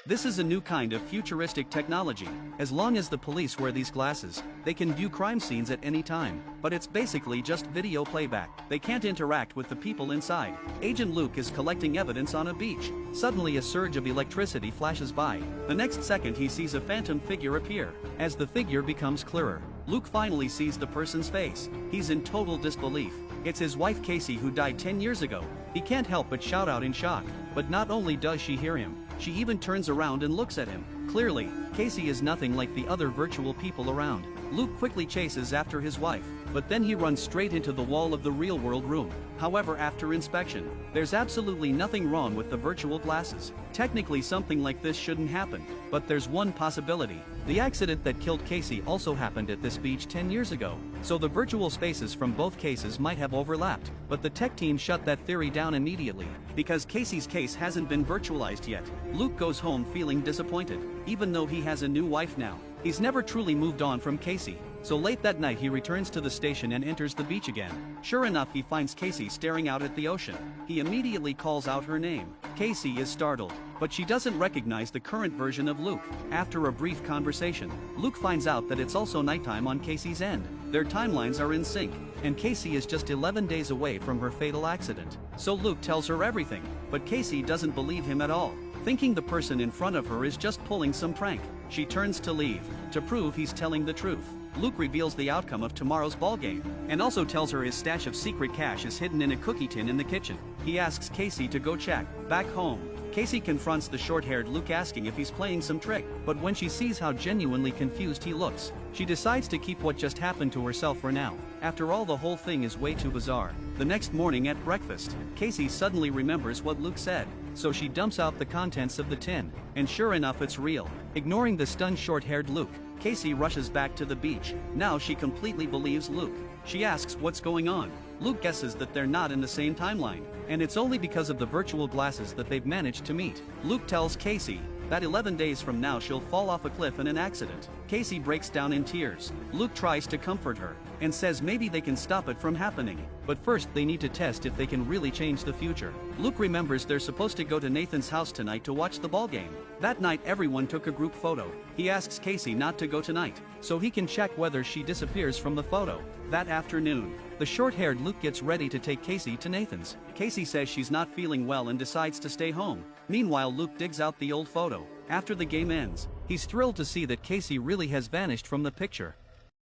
This is a new kind of futuristic technology. As long as the police wear these glasses, they can view crime scenes at any time, but it's basically just video playback. They can't interact with the people inside. Agent Luke is collecting evidence on a beach. Suddenly a surge of electricity flashes by. The next second he sees a phantom figure appear. As the figure becomes clearer, Luke finally sees the person's face. He's in total disbelief. It's his wife Casey, who died 10 years ago. He can't help but shout out in shock. But not only does she hear him, she even turns around and looks at him. Clearly, Casey is nothing like the other virtual people around. Luke quickly chases after his wife, but then he runs straight into the wall of the real-world room. However, after inspection, there's absolutely nothing wrong with the virtual glasses. Technically, something like this shouldn't happen, but there's one possibility. The accident that killed Casey also happened at this beach 10 years ago, so the virtual spaces from both cases might have overlapped. But the tech team shut that theory down immediately, because Casey's case hasn't been virtualized yet. Luke goes home feeling disappointed, even though he has a new wife now. He's never truly moved on from Casey, so late that night he returns to the station and enters the beach again. Sure enough, he finds Casey staring out at the ocean. He immediately calls out her name. Casey is startled, but she doesn't recognize the current version of Luke. After a brief conversation, Luke finds out that it's also nighttime on Casey's end. Their timelines are in sync, and Casey is just 11 days away from her fatal accident. So Luke tells her everything, but Casey doesn't believe him at all. Thinking the person in front of her is just pulling some prank, she turns to leave, to prove he's telling the truth. Luke reveals the outcome of tomorrow's ball game, and also tells her his stash of secret cash is hidden in a cookie tin in the kitchen. He asks Casey to go check. Back home, Casey confronts the short-haired Luke, asking if he's playing some trick, but when she sees how genuinely confused he looks, she decides to keep what just happened to herself for now. After all, the whole thing is way too bizarre. The next morning at breakfast, Casey suddenly remembers what Luke said, so she dumps out the contents of the tin, and sure enough, it's real. Ignoring the stunned short-haired Luke, Casey rushes back to the beach. Now she completely believes Luke. She asks what's going on. Luke guesses that they're not in the same timeline, and it's only because of the virtual glasses that they've managed to meet. Luke tells Casey that 11 days from now she'll fall off a cliff in an accident. Casey breaks down in tears. Luke tries to comfort her, and says maybe they can stop it from happening, but first they need to test if they can really change the future. Luke remembers they're supposed to go to Nathan's house tonight to watch the ball game. That night everyone took a group photo. He asks Casey not to go tonight, so he can check whether she disappears from the photo. That afternoon, the short-haired Luke gets ready to take Casey to Nathan's. Casey says she's not feeling well and decides to stay home. Meanwhile, Luke digs out the old photo. After the game ends, he's thrilled to see that Casey really has vanished from the picture.